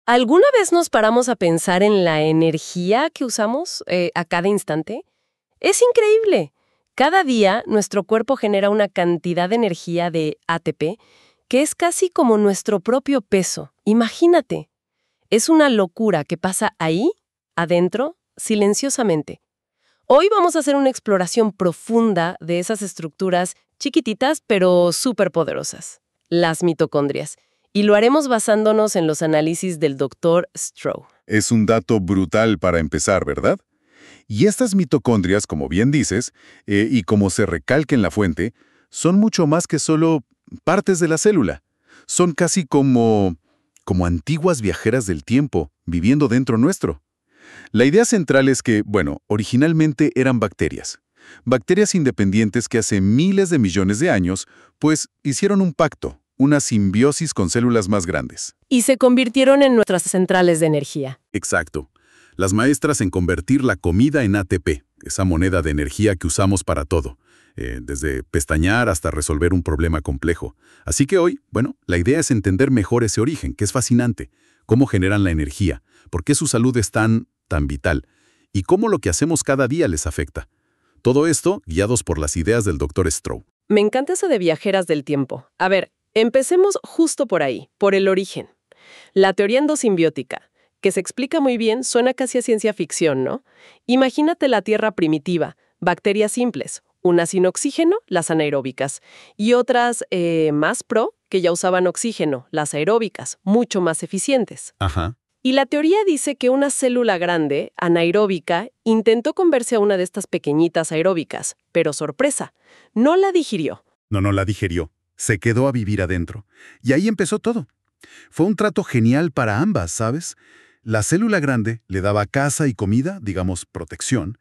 ¿Alguna vez nos paramos a pensar en la energía que usamos a cada instante? Es increíble. Cada día nuestro cuerpo genera una cantidad de energía de ATP que es casi como nuestro propio peso. Imagínate. Es una locura que pasa ahí, adentro, silenciosamente. Hoy vamos a hacer una exploración profunda de esas estructuras chiquititas pero superpoderosas, las mitocondrias. Y lo haremos basándonos en los análisis del Dr. Stroh. Es un dato brutal para empezar, ¿verdad? Y estas mitocondrias, como bien dices, y como se recalca en la fuente, son mucho más que solo partes de la célula. Son casi como antiguas viajeras del tiempo, viviendo dentro nuestro. La idea central es que, originalmente eran bacterias. Bacterias independientes que hace miles de millones de años, pues, hicieron un pacto, una simbiosis con células más grandes. Y se convirtieron en nuestras centrales de energía. Exacto. Las maestras en convertir la comida en ATP, esa moneda de energía que usamos para todo, desde pestañear hasta resolver un problema complejo. Así que hoy, la idea es entender mejor ese origen, que es fascinante, cómo generan la energía, por qué su salud es tan vital, y cómo lo que hacemos cada día les afecta. Todo esto guiados por las ideas del Dr. Stroh. Me encanta eso de viajeras del tiempo. A ver, empecemos justo por ahí, por el origen. La teoría endosimbiótica, que se explica muy bien, suena casi a ciencia ficción, ¿no? Imagínate la Tierra primitiva, bacterias simples, unas sin oxígeno, las anaeróbicas, y otras más pro, que ya usaban oxígeno, las aeróbicas, mucho más eficientes. Ajá. Y la teoría dice que una célula grande, anaeróbica, intentó convertirse a una de estas pequeñitas aeróbicas, pero sorpresa, no la digirió. No la digerió. Se quedó a vivir adentro. Y ahí empezó todo. Fue un trato genial para ambas, ¿sabes? La célula grande le daba casa y comida, digamos, protección,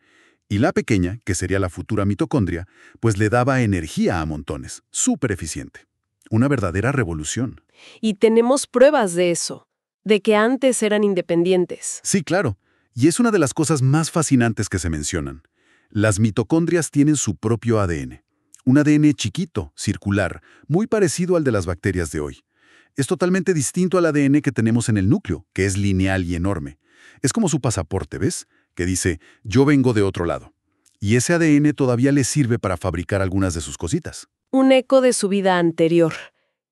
y la pequeña, que sería la futura mitocondria, pues le daba energía a montones. Súper eficiente. Una verdadera revolución. Y tenemos pruebas de eso, de que antes eran independientes. Sí, claro. Y es una de las cosas más fascinantes que se mencionan. Las mitocondrias tienen su propio ADN. Un ADN chiquito, circular, muy parecido al de las bacterias de hoy. Es totalmente distinto al ADN que tenemos en el núcleo, que es lineal y enorme. Es como su pasaporte, ¿ves? Que dice, yo vengo de otro lado. Y ese ADN todavía le sirve para fabricar algunas de sus cositas. Un eco de su vida anterior.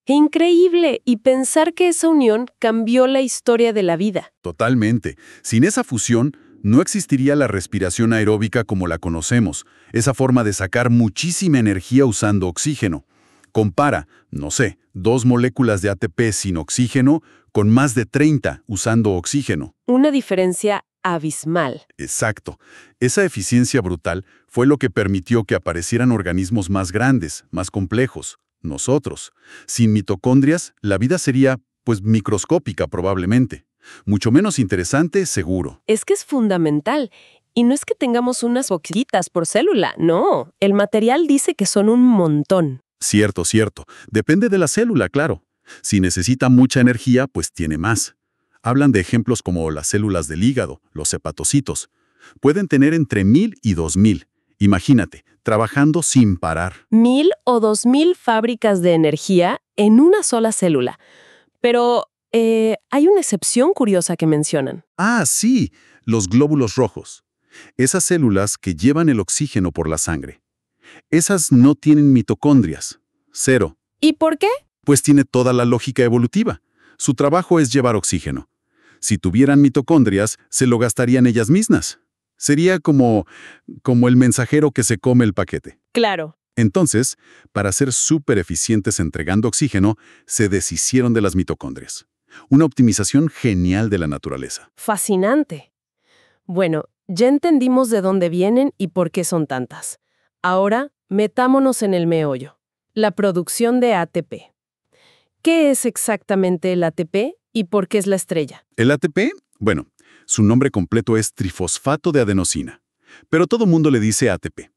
¡Increíble! Y pensar que esa unión cambió la historia de la vida. Totalmente. Sin esa fusión, no existiría la respiración aeróbica como la conocemos, esa forma de sacar muchísima energía usando oxígeno. Compara, no sé, 2 moléculas de ATP sin oxígeno con más de 30 usando oxígeno. Una diferencia abismal. Exacto. Esa eficiencia brutal fue lo que permitió que aparecieran organismos más grandes, más complejos. Nosotros. Sin mitocondrias, la vida sería, microscópica probablemente. Mucho menos interesante, seguro. Es que es fundamental. Y no es que tengamos unas poquitas por célula, no. El material dice que son un montón. Cierto. Depende de la célula, claro. Si necesita mucha energía, pues tiene más. Hablan de ejemplos como las células del hígado, los hepatocitos. Pueden tener entre 1000 y 2000. Imagínate, trabajando sin parar. 1000 o 2000 fábricas de energía en una sola célula. Pero hay una excepción curiosa que mencionan. Ah, sí, los glóbulos rojos. Esas células que llevan el oxígeno por la sangre. Esas no tienen mitocondrias. Cero. ¿Y por qué? Pues tiene toda la lógica evolutiva. Su trabajo es llevar oxígeno. Si tuvieran mitocondrias, se lo gastarían ellas mismas. Sería como el mensajero que se come el paquete. Claro. Entonces, para ser súper eficientes entregando oxígeno, se deshicieron de las mitocondrias. Una optimización genial de la naturaleza. Fascinante. Bueno, ya entendimos de dónde vienen y por qué son tantas. Ahora, metámonos en el meollo. La producción de ATP. ¿Qué es exactamente el ATP y por qué es la estrella? ¿El ATP? Su nombre completo es trifosfato de adenosina, pero todo mundo le dice ATP.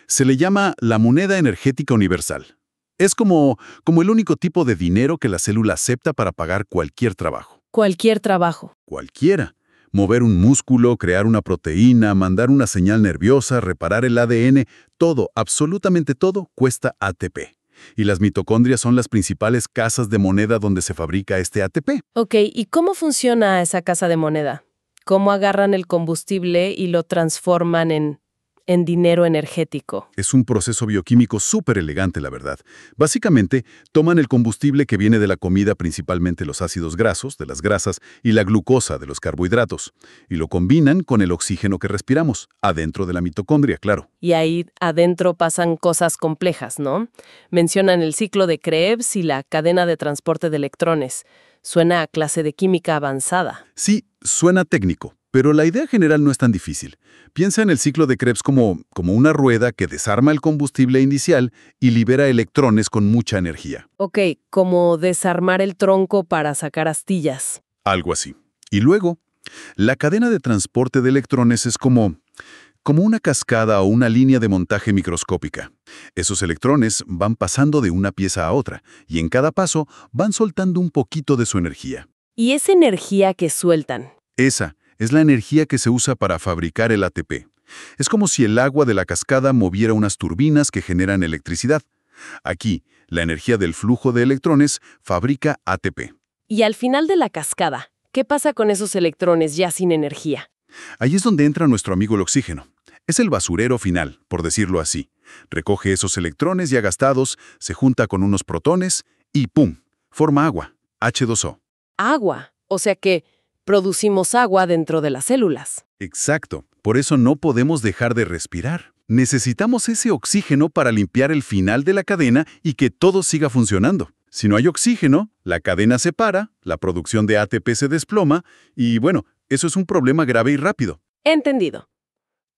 Se le llama la moneda energética universal. Es como el único tipo de dinero que la célula acepta para pagar cualquier trabajo. Cualquier trabajo. Cualquiera. Mover un músculo, crear una proteína, mandar una señal nerviosa, reparar el ADN, todo, absolutamente todo, cuesta ATP. Y las mitocondrias son las principales casas de moneda donde se fabrica este ATP. Ok, ¿y cómo funciona esa casa de moneda? ¿Cómo agarran el combustible y lo transforman en dinero energético? Es un proceso bioquímico súper elegante, la verdad. Básicamente, toman el combustible que viene de la comida, principalmente los ácidos grasos, de las grasas, y la glucosa, de los carbohidratos, y lo combinan con el oxígeno que respiramos, adentro de la mitocondria, claro. Y ahí adentro pasan cosas complejas, ¿no? Mencionan el ciclo de Krebs y la cadena de transporte de electrones. Suena a clase de química avanzada. Sí, suena técnico, pero la idea general no es tan difícil. Piensa en el ciclo de Krebs como una rueda que desarma el combustible inicial y libera electrones con mucha energía. Ok, como desarmar el tronco para sacar astillas. Algo así. Y luego, la cadena de transporte de electrones es como una cascada o una línea de montaje microscópica. Esos electrones van pasando de una pieza a otra, y en cada paso van soltando un poquito de su energía. ¿Y esa energía que sueltan? Esa es la energía que se usa para fabricar el ATP. Es como si el agua de la cascada moviera unas turbinas que generan electricidad. Aquí, la energía del flujo de electrones fabrica ATP. Y al final de la cascada, ¿qué pasa con esos electrones ya sin energía? Ahí es donde entra nuestro amigo el oxígeno. Es el basurero final, por decirlo así. Recoge esos electrones ya gastados, se junta con unos protones y ¡pum! Forma agua, H2O. Agua. O sea que producimos agua dentro de las células. Exacto. Por eso no podemos dejar de respirar. Necesitamos ese oxígeno para limpiar el final de la cadena y que todo siga funcionando. Si no hay oxígeno, la cadena se para, la producción de ATP se desploma y, bueno, eso es un problema grave y rápido. Entendido.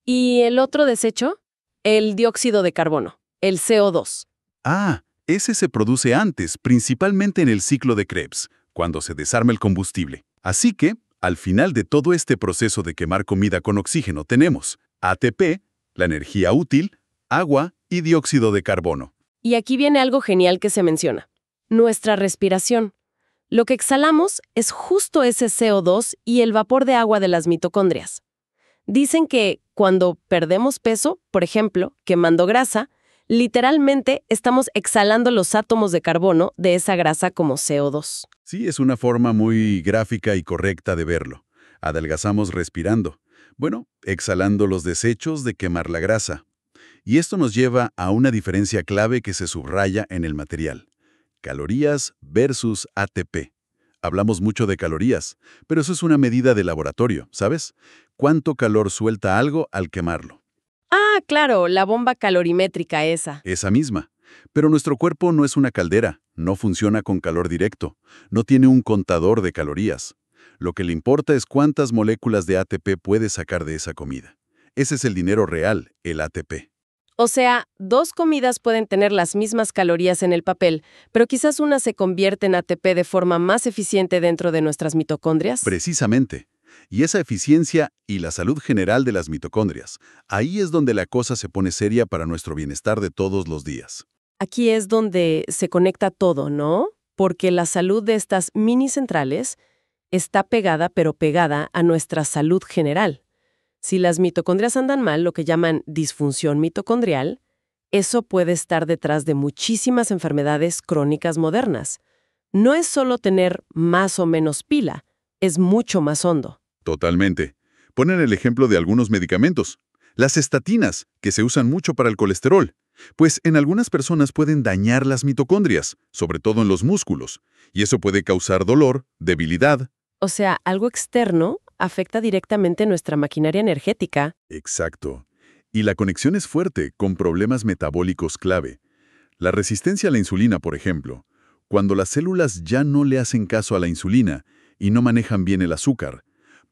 ¿Y el otro desecho? El dióxido de carbono, el CO2. Ah, ese se produce antes, principalmente en el ciclo de Krebs, cuando se desarma el combustible. Así que, al final de todo este proceso de quemar comida con oxígeno tenemos ATP, la energía útil, agua y dióxido de carbono. Y aquí viene algo genial que se menciona. Nuestra respiración. Lo que exhalamos es justo ese CO2 y el vapor de agua de las mitocondrias. Dicen que cuando perdemos peso, por ejemplo, quemando grasa, literalmente estamos exhalando los átomos de carbono de esa grasa como CO2. Sí, es una forma muy gráfica y correcta de verlo. Adelgazamos respirando. Bueno, exhalando los desechos de quemar la grasa. Y esto nos lleva a una diferencia clave que se subraya en el material. Calorías versus ATP. Hablamos mucho de calorías, pero eso es una medida de laboratorio, ¿sabes? ¿Cuánto calor suelta algo al quemarlo? Ah, claro, la bomba calorimétrica esa. Esa misma. Pero nuestro cuerpo no es una caldera, no funciona con calor directo, no tiene un contador de calorías. Lo que le importa es cuántas moléculas de ATP puede sacar de esa comida. Ese es el dinero real, el ATP. O sea, dos comidas pueden tener las mismas calorías en el papel, pero quizás una se convierte en ATP de forma más eficiente dentro de nuestras mitocondrias. Precisamente. Y esa eficiencia y la salud general de las mitocondrias, ahí es donde la cosa se pone seria para nuestro bienestar de todos los días. Aquí es donde se conecta todo, ¿no? Porque la salud de estas mini centrales está pegada, pero pegada a nuestra salud general. Si las mitocondrias andan mal, lo que llaman disfunción mitocondrial, eso puede estar detrás de muchísimas enfermedades crónicas modernas. No es solo tener más o menos pila, es mucho más hondo. Totalmente. Ponen el ejemplo de algunos medicamentos. Las estatinas, que se usan mucho para el colesterol. Pues en algunas personas pueden dañar las mitocondrias, sobre todo en los músculos, y eso puede causar dolor, debilidad. O sea, algo externo afecta directamente nuestra maquinaria energética. Exacto. Y la conexión es fuerte, con problemas metabólicos clave. La resistencia a la insulina, por ejemplo. Cuando las células ya no le hacen caso a la insulina y no manejan bien el azúcar,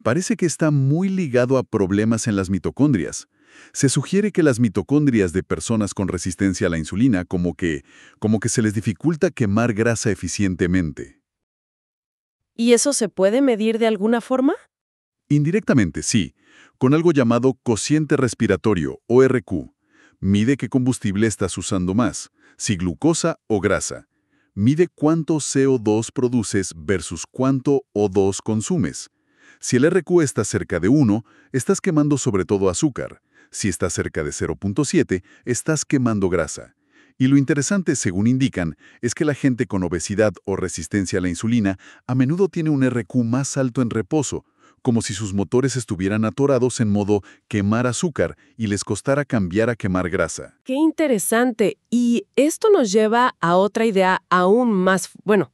parece que está muy ligado a problemas en las mitocondrias. Se sugiere que las mitocondrias de personas con resistencia a la insulina como que se les dificulta quemar grasa eficientemente. ¿Y eso se puede medir de alguna forma? Indirectamente, sí, con algo llamado cociente respiratorio, ORQ. Mide qué combustible estás usando más, si glucosa o grasa. Mide cuánto CO2 produces versus cuánto O2 consumes. Si el RQ está cerca de 1, estás quemando sobre todo azúcar. Si está cerca de 0.7, estás quemando grasa. Y lo interesante, según indican, es que la gente con obesidad o resistencia a la insulina a menudo tiene un RQ más alto en reposo, como si sus motores estuvieran atorados en modo quemar azúcar y les costara cambiar a quemar grasa. Qué interesante. Y esto nos lleva a otra idea aún más,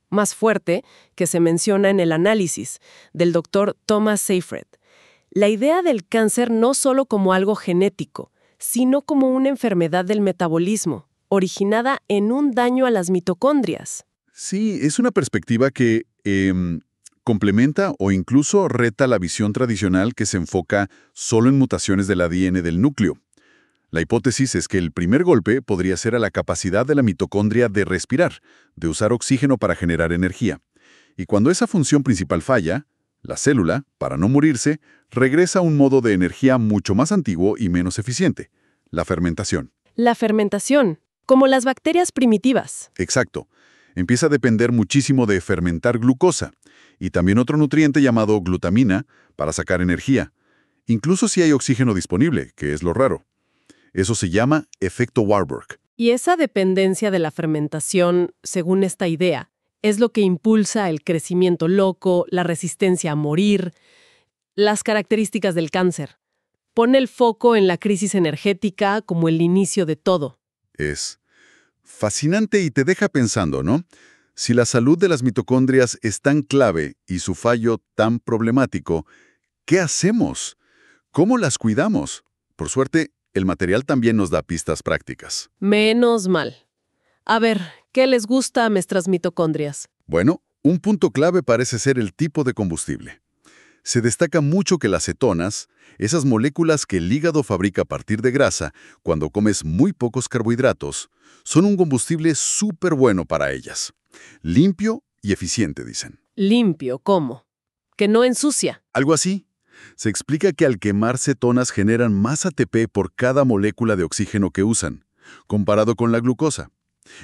más fuerte que se menciona en el análisis del doctor Thomas Seyfried. La idea del cáncer no solo como algo genético, sino como una enfermedad del metabolismo, originada en un daño a las mitocondrias. Sí, es una perspectiva que complementa o incluso reta la visión tradicional que se enfoca solo en mutaciones del ADN del núcleo. La hipótesis es que el primer golpe podría ser a la capacidad de la mitocondria de respirar, de usar oxígeno para generar energía. Y cuando esa función principal falla, la célula, para no morirse, regresa a un modo de energía mucho más antiguo y menos eficiente, la fermentación. La fermentación, como las bacterias primitivas. Exacto. Empieza a depender muchísimo de fermentar glucosa y también otro nutriente llamado glutamina para sacar energía, incluso si hay oxígeno disponible, que es lo raro. Eso se llama efecto Warburg. Y esa dependencia de la fermentación, según esta idea, es lo que impulsa el crecimiento loco, la resistencia a morir, las características del cáncer. Pone el foco en la crisis energética como el inicio de todo. Es fascinante y te deja pensando, ¿no? Si la salud de las mitocondrias es tan clave y su fallo tan problemático, ¿qué hacemos? ¿Cómo las cuidamos? Por suerte, el material también nos da pistas prácticas. Menos mal. A ver, ¿qué les gusta a nuestras mitocondrias? Bueno, un punto clave parece ser el tipo de combustible. Se destaca mucho que las cetonas, esas moléculas que el hígado fabrica a partir de grasa cuando comes muy pocos carbohidratos, son un combustible súper bueno para ellas. Limpio y eficiente, dicen. Limpio, ¿cómo? Que no ensucia. Algo así. Se explica que al quemar cetonas generan más ATP por cada molécula de oxígeno que usan, comparado con la glucosa.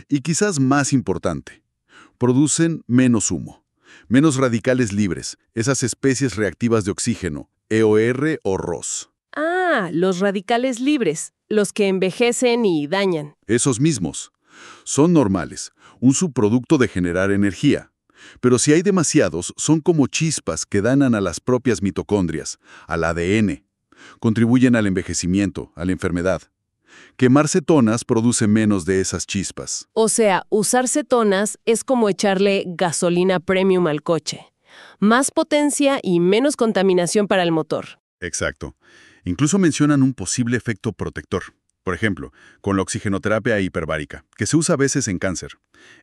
Y quizás más importante, producen menos humo, menos radicales libres, esas especies reactivas de oxígeno, EOR o ROS. Ah, los radicales libres, los que envejecen y dañan. Esos mismos. Son normales, un subproducto de generar energía. Pero si hay demasiados, son como chispas que dañan a las propias mitocondrias, al ADN. Contribuyen al envejecimiento, a la enfermedad. Quemar cetonas produce menos de esas chispas. O sea, usar cetonas es como echarle gasolina premium al coche. Más potencia y menos contaminación para el motor. Exacto. Incluso mencionan un posible efecto protector. Por ejemplo, con la oxigenoterapia hiperbárica, que se usa a veces en cáncer.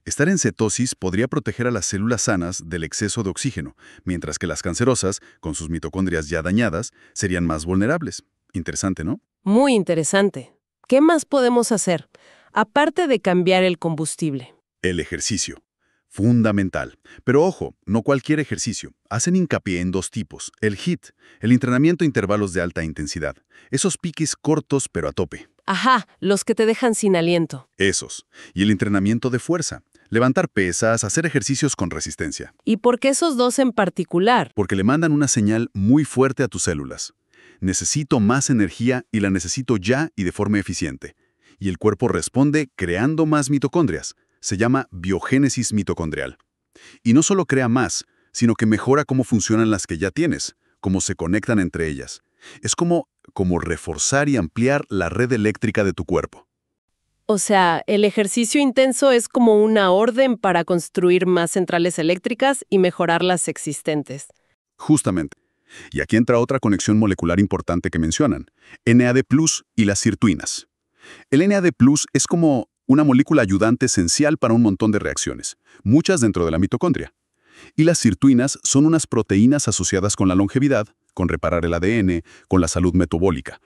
Estar en cetosis podría proteger a las células sanas del exceso de oxígeno, mientras que las cancerosas, con sus mitocondrias ya dañadas, serían más vulnerables. Interesante, ¿no? Muy interesante. ¿Qué más podemos hacer, aparte de cambiar el combustible? El ejercicio. Fundamental. Pero ojo, no cualquier ejercicio. Hacen hincapié en dos tipos. El HIIT, el entrenamiento a intervalos de alta intensidad. Esos piques cortos pero a tope. Ajá, los que te dejan sin aliento. Esos. Y el entrenamiento de fuerza. Levantar pesas, hacer ejercicios con resistencia. ¿Y por qué esos dos en particular? Porque le mandan una señal muy fuerte a tus células. Necesito más energía y la necesito ya y de forma eficiente. Y el cuerpo responde creando más mitocondrias. Se llama biogénesis mitocondrial. Y no solo crea más, sino que mejora cómo funcionan las que ya tienes, cómo se conectan entre ellas. Es como reforzar y ampliar la red eléctrica de tu cuerpo. O sea, el ejercicio intenso es como una orden para construir más centrales eléctricas y mejorar las existentes. Justamente. Y aquí entra otra conexión molecular importante que mencionan, NAD+ y las sirtuinas. El NAD+ es como una molécula ayudante esencial para un montón de reacciones, muchas dentro de la mitocondria. Y las sirtuinas son unas proteínas asociadas con la longevidad, con reparar el ADN, con la salud metabólica.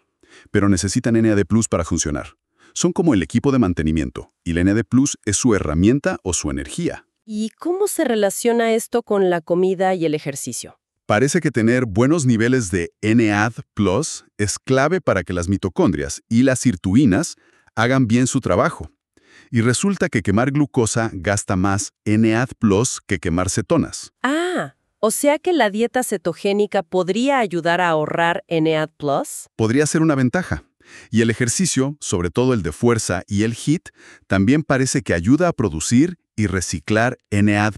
Pero necesitan NAD+ para funcionar. Son como el equipo de mantenimiento, y el NAD+ es su herramienta o su energía. ¿Y cómo se relaciona esto con la comida y el ejercicio? Parece que tener buenos niveles de NAD+ es clave para que las mitocondrias y las sirtuinas hagan bien su trabajo. Y resulta que quemar glucosa gasta más NAD+ que quemar cetonas. Ah, o sea que la dieta cetogénica podría ayudar a ahorrar NAD+. Podría ser una ventaja. Y el ejercicio, sobre todo el de fuerza y el HIIT, también parece que ayuda a producir y reciclar NAD+.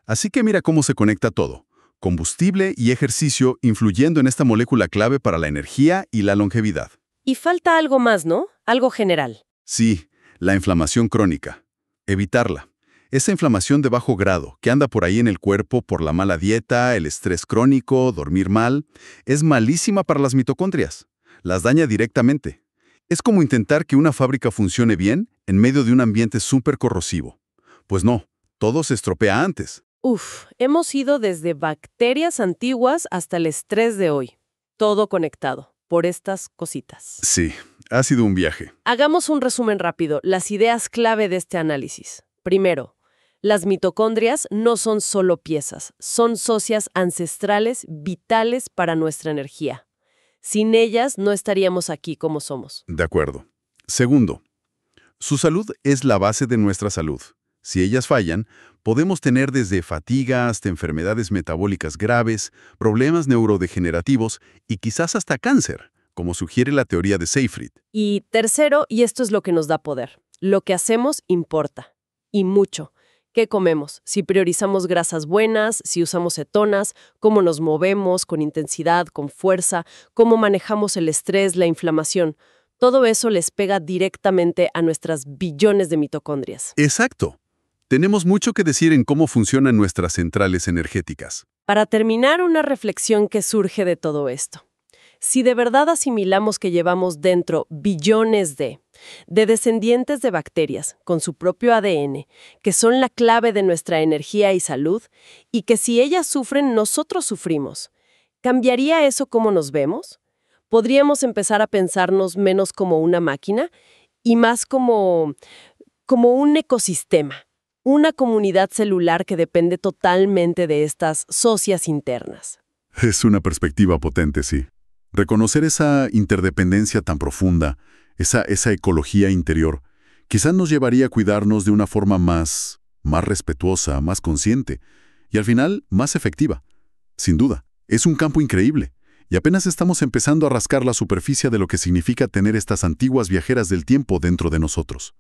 Así que mira cómo se conecta todo. Combustible y ejercicio influyendo en esta molécula clave para la energía y la longevidad. Y falta algo más, ¿no? Algo general. Sí, la inflamación crónica. Evitarla. Esa inflamación de bajo grado, que anda por ahí en el cuerpo por la mala dieta, el estrés crónico, dormir mal, es malísima para las mitocondrias. Las daña directamente. Es como intentar que una fábrica funcione bien en medio de un ambiente súper corrosivo. Pues no, todo se estropea antes. Hemos ido desde bacterias antiguas hasta el estrés de hoy. Todo conectado, por estas cositas. Sí, ha sido un viaje. Hagamos un resumen rápido, las ideas clave de este análisis. Primero, las mitocondrias no son solo piezas, son socias ancestrales vitales para nuestra energía. Sin ellas no estaríamos aquí como somos. De acuerdo. Segundo, su salud es la base de nuestra salud. Si ellas fallan, podemos tener desde fatiga hasta enfermedades metabólicas graves, problemas neurodegenerativos y quizás hasta cáncer, como sugiere la teoría de Seyfried. Y tercero, y esto es lo que nos da poder, lo que hacemos importa. Y mucho. ¿Qué comemos? Si priorizamos grasas buenas, si usamos cetonas, cómo nos movemos con intensidad, con fuerza, cómo manejamos el estrés, la inflamación. Todo eso les pega directamente a nuestras billones de mitocondrias. Exacto. Tenemos mucho que decir en cómo funcionan nuestras centrales energéticas. Para terminar, una reflexión que surge de todo esto. Si de verdad asimilamos que llevamos dentro billones de descendientes de bacterias con su propio ADN, que son la clave de nuestra energía y salud, y que si ellas sufren, nosotros sufrimos, ¿cambiaría eso cómo nos vemos? ¿Podríamos empezar a pensarnos menos como una máquina y más como un ecosistema? Una comunidad celular que depende totalmente de estas socias internas. Es una perspectiva potente, sí. Reconocer esa interdependencia tan profunda, esa ecología interior, quizás nos llevaría a cuidarnos de una forma más respetuosa, más consciente y al final más efectiva. Sin duda, es un campo increíble y apenas estamos empezando a rascar la superficie de lo que significa tener estas antiguas viajeras del tiempo dentro de nosotros.